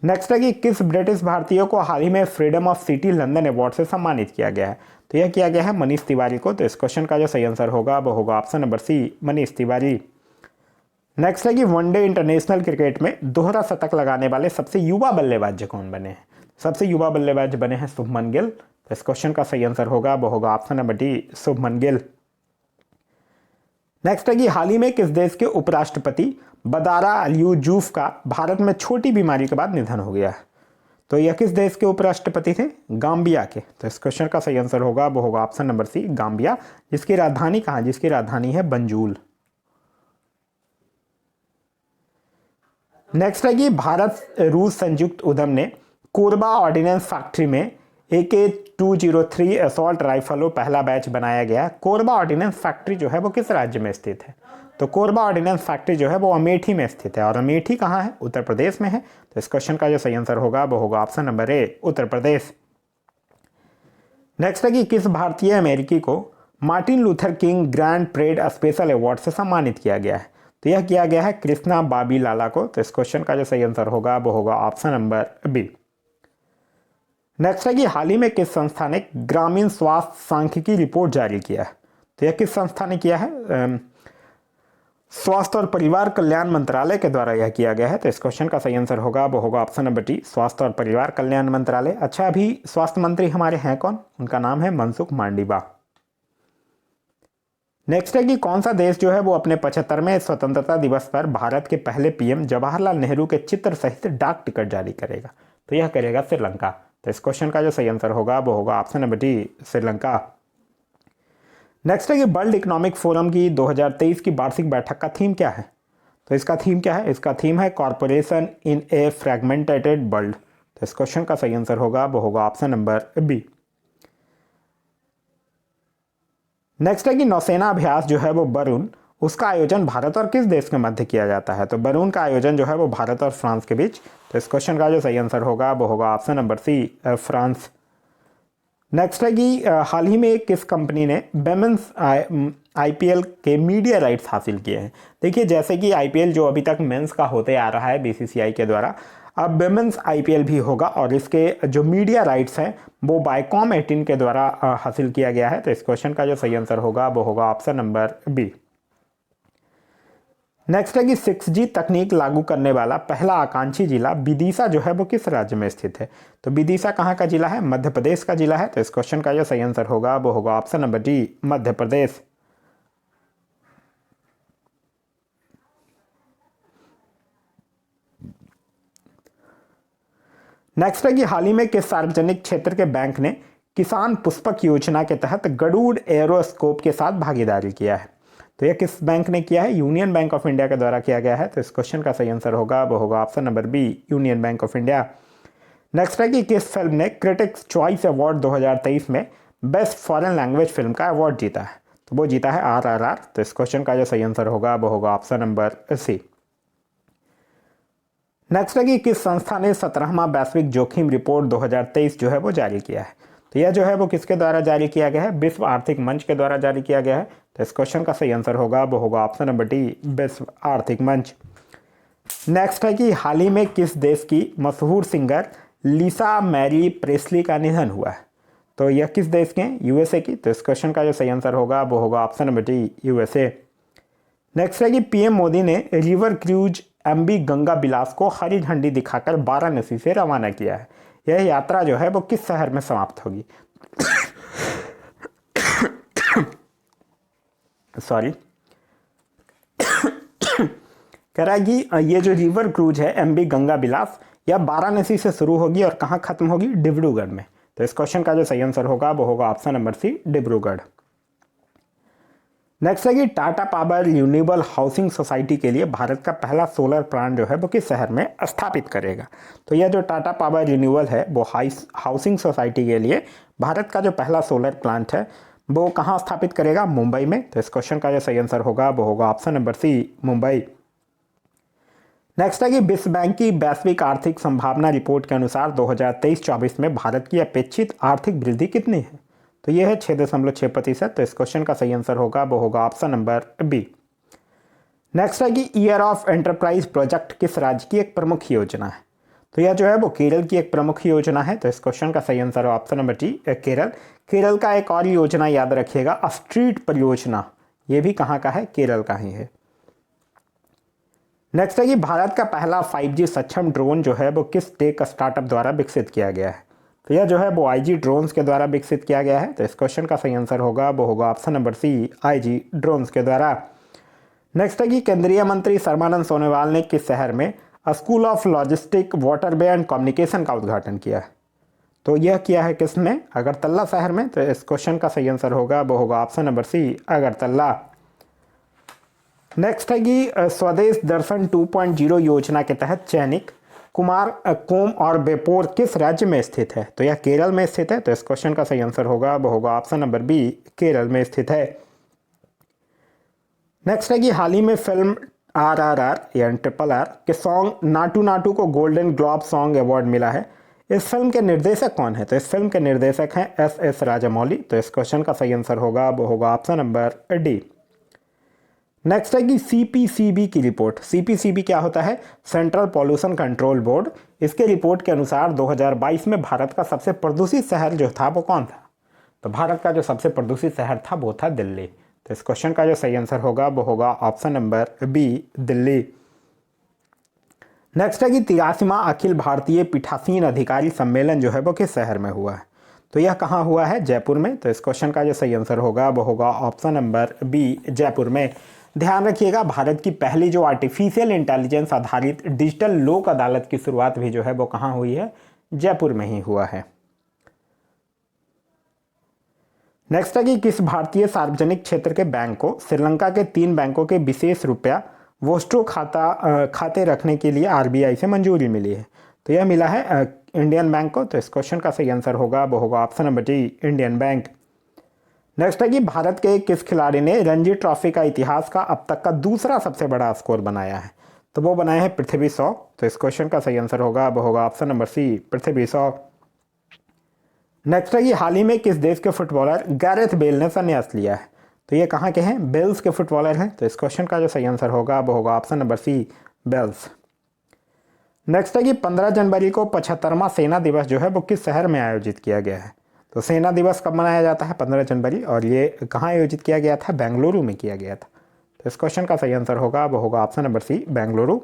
नेक्स्ट है कि किस ब्रिटिश भारतीय को हाल ही में freedom of city London award से सम्मानित किया गया है? तो यह किया गया है मनीष तिवारी को। तो इस क्वेश्चन का जो सही आंसर होगा वो होगा option number C, Manish Tiwari. Next है कि वनडे इंटरनेशनल क्रिकेट में दोहरा शतक लगाने वाले सबसे युवा बल्लेबाज कौन बने हैं? सबसे युवा बल्लेबाज बने हैं शुभमन गिल। तो इस क्वेश्चन का सही आंसर होगा वो होगा option number D, Shubman Gill. Next है कि हाल ही में किस देश के उपराष्ट्रपति बदारा अलयूजूफ का भारत में छोटी बीमारी के बाद निधन हो गया है? तो यह किस देश के उपराष्ट्रपति थे? गाम्बिया के। तो इस क्वेश्चन का सही आंसर होगा वो होगा ऑप्शन नंबर सी, गाम्बिया, जिसकी राजधानी कहाँ? जिसकी राजधानी है बंजूल। नेक्स्ट है कि भारत रूस संयुक्त उद्यम ने कोरबा ऑर्डिनेंस फैक्ट्री में AK-203 असॉल्ट राइफलों पहला बैच बनाया गया। कोरबा ऑर्डिनेंस फैक्ट्री जो है वो किस राज्य में स्थित है? तो कोरबा ऑर्डिनेंस फैक्ट्री जो है वो अमेठी में स्थित है और अमेठी कहाँ है? उत्तर प्रदेश में है। तो इस क्वेश्चन का जो सही आंसर होगा वो होगा ऑप्शन नंबर ए, उत्तर प्रदेश। नेक्स्ट है कि किस भारतीय अमेरिकी को Martin Luther king grand parade special award से सम्मानित किया गया है? तो यह किया गया है कृष्णा बाबी लाला को। तो इस क्वेश्चन का जो सही आंसर होगा वो होगा ऑप्शन नंबर बी। नेक्स्ट है कि हाल ही में किस संस्था ने ग्रामीण स्वास्थ्य सांख्यिकी रिपोर्ट जारी किया है? तो यह किस संस्था ने किया है? स्वास्थ्य और परिवार कल्याण मंत्रालय के द्वारा यह किया गया है। तो इस क्वेश्चन का सही आंसर होगा वो होगा ऑप्शन नंबर डी, स्वास्थ्य और परिवार कल्याण मंत्रालय। अच्छा, अभी स्वास्थ्य मंत्री हमारे हैं कौन? उनका नाम है मनसुख मांडविया। नेक्स्ट है कि कौन सा देश जो है वो अपने 75वें स्वतंत्रता दिवस पर भारत के पहले PM जवाहरलाल नेहरू के चित्र सहित डाक टिकट जारी करेगा? तो यह करेगा श्रीलंका। तो इस क्वेश्चन का जो सही आंसर होगा वो होगा option number D, Sri Lanka. Next है कि वर्ल्ड इकोनॉमिक फोरम की 2023 की वार्षिक बैठक का थीम क्या है? तो इसका थीम क्या है? इसका थीम है corporation in a fragmented world. तो इस क्वेश्चन का सही आंसर होगा वो होगा ऑप्शन नंबर बी। नेक्स्ट है कि नौसेना अभ्यास जो है वो वरुण, उसका आयोजन भारत और किस देश के मध्य किया जाता है? तो वरुण का आयोजन जो है वो भारत और फ्रांस के बीच। तो इस क्वेश्चन का जो सही आंसर होगा वो होगा option number C, France. Next है कि हाल ही में किस कंपनी ने वुमेन्स IPL के मीडिया राइट्स हासिल किए हैं? देखिए, जैसे कि IPL जो अभी तक मेंस का होते आ रहा है BCCI के द्वारा, अब वुमेन्स IPL भी होगा और इसके जो मीडिया राइट्स हैं वो वायकॉम 18 के द्वारा हासिल किया गया है। तो इस क्वेश्चन का जो सही आंसर होगा वो होगा ऑप्शन नंबर बी। नेक्स्ट है कि 6G तकनीक लागू करने वाला पहला आकांक्षी जिला विदिशा जो है वो किस राज्य में स्थित है? तो विदिशा कहाँ का जिला है? मध्य प्रदेश का जिला है। तो इस क्वेश्चन का जो सही आंसर होगा वो होगा option number D, Madhya Pradesh. Next है कि हाल ही में किस सार्वजनिक क्षेत्र के बैंक ने किसान पुष्पक योजना के तहत गरुड़ एरोस्कोप के साथ भागीदारी किया है? तो यह किस बैंक ने किया है? यूनियन बैंक ऑफ इंडिया के द्वारा किया गया है। तो इस क्वेश्चन का सही आंसर होगा वो होगा option number B, Union Bank of India. Next है कि किस फिल्म ने क्रिटिक्स चॉइस अवार्ड 2023 में बेस्ट फॉरेन लैंग्वेज फिल्म का अवार्ड जीता है? तो वो जीता है RRR। तो इस क्वेश्चन का जो सही आंसर होगा वो होगा ऑप्शन नंबर सी। नेक्स्ट है कि किस संस्था ने 17वां वैश्विक जोखिम रिपोर्ट 2023 जो है वो जारी किया है? तो यह जो है वो किसके द्वारा जारी किया गया है? विश्व आर्थिक मंच के द्वारा जारी किया गया है। तो इस क्वेश्चन का सही आंसर होगा वो होगा ऑप्शन नंबर डी, विश्व आर्थिक मंच। नेक्स्ट है कि हाल ही में किस देश की मशहूर सिंगर लिसा मैरी प्रेस्ली का निधन हुआ है? तो यह किस देश के? USA की। तो इस क्वेश्चन का जो सही आंसर होगा वो होगा option number D, USA। Next है कि पीएम मोदी ने river cruise MB Ganga Bilas को हरी झंडी दिखाकर वाराणसी से रवाना किया है। यह यात्रा जो है वो किस शहर में समाप्त होगी? सॉरी, कह रहा है कि ये जो रिवर क्रूज है एमबी गंगा बिलास, यह वाराणसी से शुरू होगी और कहाँ खत्म होगी? डिब्रूगढ़ में। तो इस क्वेश्चन का जो सही आंसर होगा वो होगा option number C, Dibrugarh. Next है कि Tata power renewable housing society के लिए भारत का पहला सोलर प्लांट जो है वो किस शहर में स्थापित करेगा? तो यह जो टाटा पावर रिन्यूएबल है वो हाउसिंग सोसाइटी के लिए भारत का जो पहला सोलर प्लांट है वो कहाँ स्थापित करेगा? मुंबई में। तो इस क्वेश्चन का जो सही आंसर होगा वो होगा option number C, Mumbai. Next है कि विश्व बैंक की वैश्विक आर्थिक संभावना रिपोर्ट के अनुसार 2023-24 में भारत की अपेक्षित आर्थिक वृद्धि कितनी है? तो यह है 6.6%। तो इस क्वेश्चन का सही आंसर होगा वो होगा ऑप्शन नंबर बी। नेक्स्ट है कि ईयर ऑफ एंटरप्राइज प्रोजेक्ट किस राज्य की एक प्रमुख योजना है? तो यह जो है वो केरल की एक प्रमुख योजना है। तो इस क्वेश्चन का सही आंसर है option number D, Kerala. Kerala का एक और योजना याद रखिएगा, स्ट्रीट परियोजना, ये भी कहाँ का है? केरल का ही है। नेक्स्ट है कि भारत का पहला 5G सक्षम ड्रोन जो है वो किस टेक स्टार्टअप द्वारा विकसित किया गया है? तो यह जो है वो IG ड्रोन्स के द्वारा विकसित किया गया है। तो इस क्वेश्चन का सही आंसर होगा वो होगा option number C, IG drones के द्वारा। नेक्स्ट है कि केंद्रीय मंत्री सर्बानंद सोनोवाल ने किस शहर में school of logistic, waterway and communication का उद्घाटन किया है? तो यह किया है किसमें? अगरतला शहर में। तो इस क्वेश्चन का सही आंसर होगा वो होगा option number C, Agartala. Next है कि स्वदेश दर्शन 2.0 योजना के तहत चयनित कुमार कोम और बेपोर किस राज्य में स्थित है? तो यह केरल में स्थित है। तो इस क्वेश्चन का सही आंसर होगा वो होगा ऑप्शन नंबर बी, केरल में स्थित है। नेक्स्ट है कि हाल ही में फिल्म RRR या RRR के सॉन्ग नाटू नाटू को गोल्डन ग्लोब सॉन्ग अवार्ड मिला है। इस फिल्म के निर्देशक कौन है? तो इस फिल्म के निर्देशक हैं SS राजामौली। तो इस क्वेश्चन का सही आंसर होगा वो होगा ऑप्शन नंबर डी। नेक्स्ट है कि CPCB की रिपोर्ट। CPCB क्या होता है? Central pollution control board. इसके रिपोर्ट के अनुसार 2022 में भारत का सबसे प्रदूषित शहर जो था वो कौन था? तो भारत का जो सबसे प्रदूषित शहर था वो था दिल्ली। तो इस क्वेश्चन का जो सही आंसर होगा वो होगा option number B, Delhi. Next है कि 83वां अखिल भारतीय पीठासीन अधिकारी सम्मेलन जो है वो किस शहर में हुआ है? तो यह कहाँ हुआ है? जयपुर में। तो इस क्वेश्चन का जो सही आंसर होगा वो होगा ऑप्शन नंबर बी, जयपुर में। ध्यान रखिएगा, भारत की पहली जो आर्टिफिशियल इंटेलिजेंस आधारित डिजिटल लोक अदालत की शुरुआत भी जो है वो कहाँ हुई है? जयपुर में ही हुआ है। नेक्स्ट है कि किस भारतीय सार्वजनिक क्षेत्र के बैंक को श्रीलंका के 3 बैंकों के विशेष रुपया वोस्ट्रो खाते रखने के लिए RBI से मंजूरी मिली है? तो यह मिला है इंडियन बैंक को। तो इस क्वेश्चन का सही आंसर होगा वो होगा option number D, Indian bank. Next है कि भारत के किस खिलाड़ी ने रणजी ट्रॉफी का इतिहास का अब तक का दूसरा सबसे बड़ा स्कोर बनाया है? तो वो बनाया है पृथ्वी शॉ। तो इस क्वेश्चन का सही आंसर होगा वो होगा ऑप्शन नंबर सी, पृथ्वी शॉ। नेक्स्ट है कि हाल ही में किस देश के फुटबॉलर गैरेथ बेल ने संन्यास लिया है? तो ये कहाँ के हैं? बेल्स के फुटबॉलर हैं। तो इस क्वेश्चन का जो सही आंसर होगा वो होगा option number C, bells. Next है कि 15 जनवरी को 75वां सेना दिवस जो है वो किस शहर में आयोजित किया गया है? तो सेना दिवस कब मनाया जाता है? 15 जनवरी। और ये कहाँ आयोजित किया गया था? बेंगलुरु में किया गया था। तो इस क्वेश्चन का सही आंसर होगा वो होगा option number C, Bengaluru.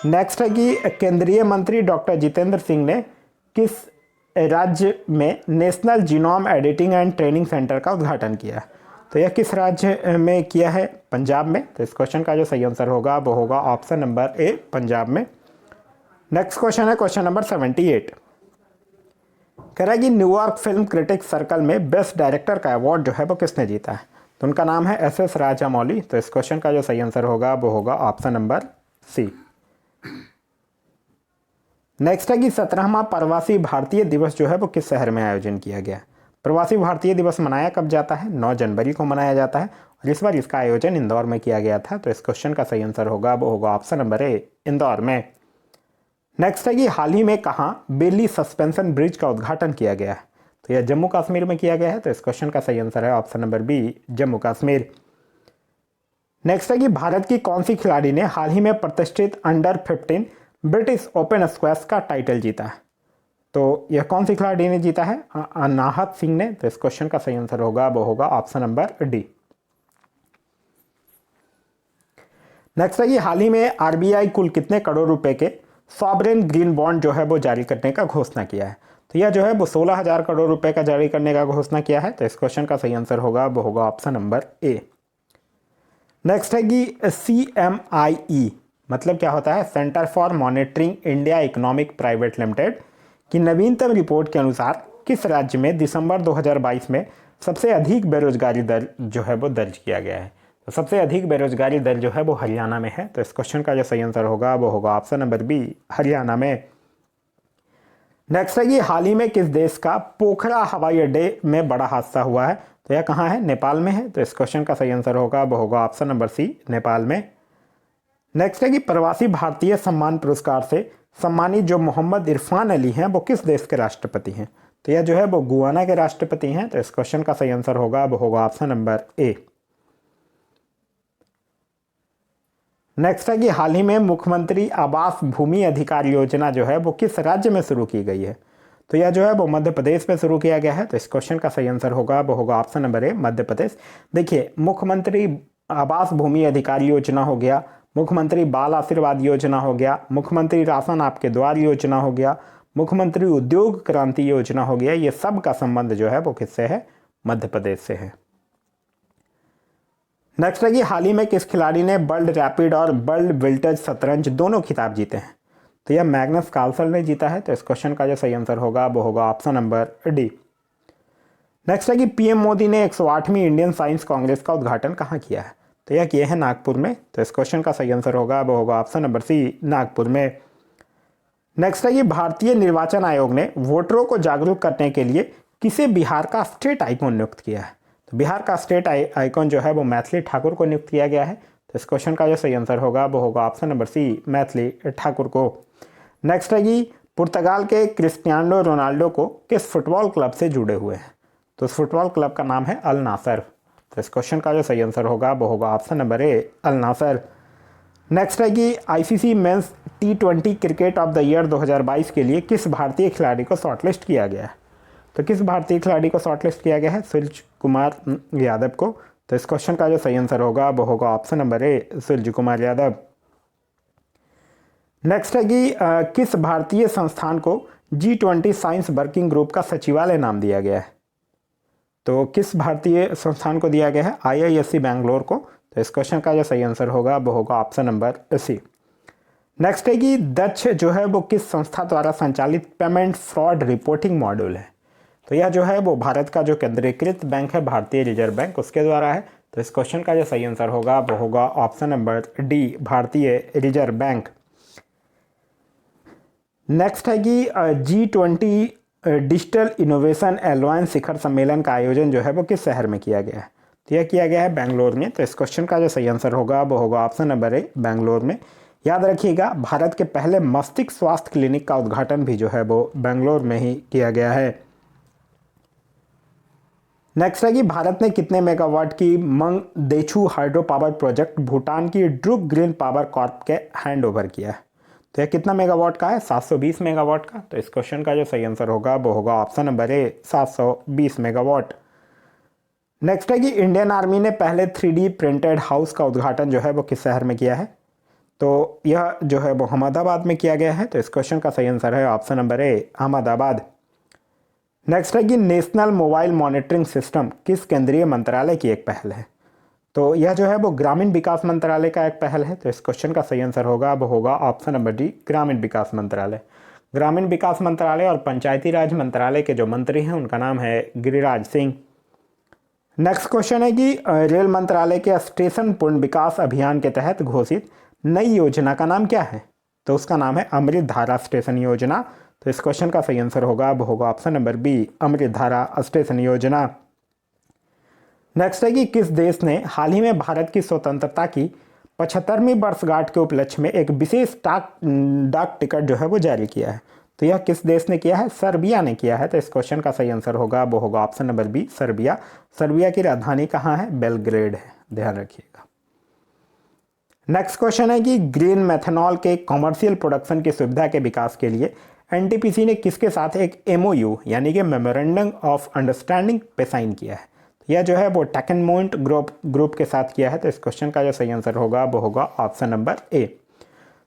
Next है कि केंद्रीय मंत्री डॉक्टर जितेंद्र सिंह ने किस राज्य में national genome editing and training centre का उद्घाटन किया? तो यह किस राज्य में किया है? पंजाब में। तो इस क्वेश्चन का जो सही आंसर होगा वो होगा ऑप्शन नंबर ए, पंजाब में। नेक्स्ट क्वेश्चन है क्वेश्चन नंबर 78। कह रहा है कि न्यूयॉर्क फिल्म क्रिटिक्स सर्कल में बेस्ट डायरेक्टर का अवार्ड जो है वो किसने जीता है? तो उनका नाम है SS राजामौली। तो इस क्वेश्चन का जो सही आंसर होगा वो होगा ऑप्शन नंबर सी। नेक्स्ट है कि 17वां प्रवासी भारतीय दिवस जो है वो किस शहर में आयोजन किया गया? प्रवासी भारतीय दिवस मनाया कब जाता है? 9 जनवरी को मनाया जाता है और इस बार इसका आयोजन इंदौर में किया गया था। तो इस क्वेश्चन का सही आंसर होगा वो होगा ऑप्शन नंबर ए, इंदौर में। नेक्स्ट है कि हाल ही में कहाँ बेली सस्पेंशन ब्रिज का उद्घाटन किया गया है? तो यह जम्मू कश्मीर में किया गया है। तो इस क्वेश्चन का सही आंसर है option number B, Jammu Kashmir. Next है कि भारत की कौन सी खिलाड़ी ने हाल ही में प्रतिष्ठित अंडर 15 ब्रिटिश ओपन स्क्वैश का टाइटल जीता है? तो यह कौन सी खिलाड़ी ने जीता है? अनाहत सिंह ने। तो इस क्वेश्चन का सही आंसर होगा वो होगा ऑप्शन नंबर डी। नेक्स्ट है कि हाल ही में आरबीआई कुल कितने करोड़ रुपए के सॉवरेन ग्रीन बॉन्ड जो है वो जारी करने का घोषणा किया है? तो यह जो है वो 16,000 करोड़ रुपए का जारी करने का घोषणा किया है। तो इस क्वेश्चन का सही आंसर होगा वो होगा ऑप्शन नंबर ए। नेक्स्ट है कि CMIE मतलब क्या होता है? Centre for monitoring India economic private limited की नवीनतम रिपोर्ट के अनुसार किस राज्य में दिसंबर 2022 में सबसे अधिक बेरोजगारी दर जो है वो दर्ज किया गया है? तो सबसे अधिक बेरोजगारी दर जो है वो हरियाणा में है। तो इस क्वेश्चन का जो सही आंसर होगा वो होगा ऑप्शन नंबर बी, हरियाणा में। नेक्स्ट है कि हाल ही में किस देश का पोखरा हवाई अड्डे में बड़ा हादसा हुआ है? तो यह कहाँ है? नेपाल में है। तो इस क्वेश्चन का सही आंसर होगा वो होगा ऑप्शन नंबर सी, नेपाल में। नेक्स्ट है कि प्रवासी भारतीय सम्मान पुरस्कार से सम्मानित जो मोहम्मद इरफान अली हैं वो किस देश के राष्ट्रपति हैं? तो यह जो है वो गुयाना के राष्ट्रपति हैं। तो इस क्वेश्चन का सही आंसर होगा वो होगा ऑप्शन नंबर ए। नेक्स्ट है कि हाल ही में मुख्यमंत्री आवास भूमि अधिकार योजना जो है वो किस राज्य में शुरू की गई है? तो यह जो है वो मध्य प्रदेश में शुरू किया गया है। तो इस क्वेश्चन का सही आंसर होगा वो होगा ऑप्शन नंबर ए, मध्य प्रदेश। देखिए, मुख्यमंत्री आवास भूमि अधिकार योजना हो गया, मुख्यमंत्री बाल आशीर्वाद योजना हो गया, मुख्यमंत्री राशन आपके द्वार योजना हो गया, मुख्यमंत्री उद्योग क्रांति योजना हो गया। ये सब का संबंध जो है वो किससे है? मध्य प्रदेश से है। नेक्स्ट है कि हाल ही में किस खिलाड़ी ने वर्ल्ड रैपिड और वर्ल्ड विल्टज शतरंज दोनों खिताब जीते हैं? तो यह मैग्नस कार्लसन ने जीता है। तो इस क्वेश्चन का जो सही आंसर होगा वो होगा ऑप्शन नंबर डी। नेक्स्ट है कि पीएम मोदी ने 108वीं इंडियन साइंस कांग्रेस का उद्घाटन कहाँ किया है? तो यह किया है नागपुर में। तो इस क्वेश्चन का सही आंसर होगा वो होगा ऑप्शन नंबर सी, नागपुर में। नेक्स्ट है कि भारतीय निर्वाचन आयोग ने वोटरों को जागरूक करने के लिए किसे बिहार का स्टेट आइकॉन नियुक्त किया है? तो बिहार का स्टेट आइकॉन जो है वो मैथिली ठाकुर को नियुक्त किया गया है। तो इस क्वेश्चन का जो सही आंसर होगा वो होगा option number C, Maithili Thakur को। नेक्स्ट है कि पुर्तगाल के क्रिस्टियानो रोनाल्डो को किस फुटबॉल क्लब से जुड़े हुए हैं? तो उस फुटबॉल क्लब का नाम है अल नासर। तो इस क्वेश्चन का जो सही आंसर होगा वो होगा option number A, Al Nassr. Next है कि ICC men's T20 cricket of the year 2022 के लिए किस भारतीय खिलाड़ी को शॉर्टलिस्ट किया गया है? तो किस भारतीय खिलाड़ी को शॉर्टलिस्ट किया गया है? सूरज कुमार यादव को। तो इस क्वेश्चन का जो सही आंसर होगा वो होगा ऑप्शन नंबर ए, सूरज कुमार यादव। नेक्स्ट है कि किस भारतीय संस्थान को G20 साइंस वर्किंग ग्रुप का सचिवालय नाम दिया गया है? तो किस भारतीय संस्थान को दिया गया है? IISc बैंगलोर को। तो इस क्वेश्चन का जो सही आंसर होगा वो होगा ऑप्शन नंबर सी। नेक्स्ट है कि दक्ष जो है वो किस संस्था द्वारा संचालित पेमेंट फ्रॉड रिपोर्टिंग मॉड्यूल है? तो यह जो है वो भारत का जो केंद्रीकृत बैंक है, भारतीय रिजर्व बैंक, उसके द्वारा है। तो इस क्वेश्चन का जो सही आंसर होगा वो होगा ऑप्शन नंबर डी, भारतीय रिजर्व बैंक। नेक्स्ट है कि G20 डिजिटल इनोवेशन एलायंस शिखर सम्मेलन का आयोजन जो है वो किस शहर में किया गया है? तो यह किया गया है बेंगलोर में। तो इस क्वेश्चन का जो सही आंसर होगा वो होगा ऑप्शन नंबर ए, बेंगलोर में। याद रखिएगा, भारत के पहले मस्तिष्क स्वास्थ्य क्लिनिक का उद्घाटन भी जो है वो बेंगलोर में ही किया गया है। नेक्स्ट है कि भारत ने कितने मेगावाट की Mangdechhu hydro power project Bhutan की ड्रुक ग्रीन पावर कॉर्प के हैंड ओवर किया है? तो यह कितना मेगावाट का है? 720 मेगावाट का। तो इस क्वेश्चन का जो सही आंसर होगा वो होगा ऑप्शन नंबर ए, 720 मेगावाट। नेक्स्ट है कि इंडियन आर्मी ने पहले 3D प्रिंटेड हाउस का उद्घाटन जो है वो किस शहर में किया है? तो यह जो है वो अहमदाबाद में किया गया है। तो इस क्वेश्चन का सही आंसर है ऑप्शन नंबर ए, अहमदाबाद। नेक्स्ट है कि नेशनल मोबाइल मॉनिटरिंग सिस्टम किस केंद्रीय मंत्रालय की एक पहल है? तो यह जो है वो ग्रामीण विकास मंत्रालय का एक पहल है। तो इस क्वेश्चन का सही आंसर होगा वो होगा ऑप्शन नंबर डी, ग्रामीण विकास मंत्रालय। ग्रामीण विकास मंत्रालय और पंचायती राज मंत्रालय के जो मंत्री हैं उनका नाम है गिरिराज सिंह। नेक्स्ट क्वेश्चन है कि रेल मंत्रालय के स्टेशन पूर्ण विकास अभियान के तहत घोषित नई योजना का नाम क्या है? तो उसका नाम है अमृत धारा स्टेशन योजना। तो इस क्वेश्चन का सही आंसर होगा वो होगा ऑप्शन नंबर बी, अमृत धारा स्टेशन योजना। नेक्स्ट है कि किस देश ने हाल ही में भारत की स्वतंत्रता की 75वीं वर्षगांठ के उपलक्ष्य में एक विशेष डाक टिकट जो है वो जारी किया है? तो यह किस देश ने किया है? सर्बिया ने किया है। तो इस क्वेश्चन का सही आंसर होगा वो होगा option number B, Serbia. Serbia की राजधानी कहाँ है? बेलग्रेड है, ध्यान रखिएगा। नेक्स्ट क्वेश्चन है कि ग्रीन मेथनॉल के कॉमर्शियल प्रोडक्शन की सुविधा के विकास के लिए एनटीपीसी ने किसके साथ एक MOU यानी कि मेमोरेंडम ऑफ अंडरस्टैंडिंग पे साइन किया है? यह जो है वो टेकनमोंट ग्रुप के साथ किया है। तो इस क्वेश्चन का जो सही आंसर होगा वो होगा ऑप्शन नंबर ए।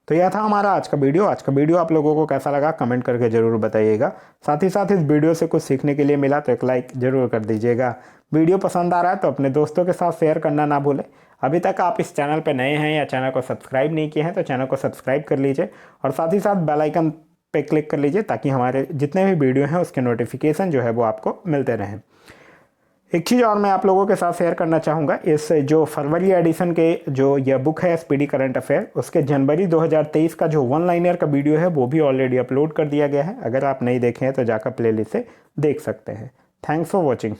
तो यह था हमारा आज का वीडियो। आज का वीडियो आप लोगों को कैसा लगा कमेंट करके ज़रूर बताइएगा। साथ ही साथ इस वीडियो से कुछ सीखने के लिए मिला तो एक लाइक ज़रूर कर दीजिएगा। वीडियो पसंद आ रहा है तो अपने दोस्तों के साथ शेयर करना ना भूलें। अभी तक आप इस चैनल पर नए हैं या चैनल को सब्सक्राइब नहीं किए हैं तो चैनल को सब्सक्राइब कर लीजिए और साथ ही साथ बेल आइकन पे क्लिक कर लीजिए ताकि हमारे जितने भी वीडियो हैं उसके नोटिफिकेशन जो है वो आपको मिलते रहें। एक चीज़ और मैं आप लोगों के साथ शेयर करना चाहूँगा, इस जो फरवरी एडिशन के जो यह बुक है एसपीडी करंट अफेयर, उसके जनवरी 2023 का जो वन लाइनर का वीडियो है वो भी ऑलरेडी अपलोड कर दिया गया है। अगर आप नहीं देखे हैं तो जाकर प्लेलिस्ट से देख सकते हैं। Thanks for watching.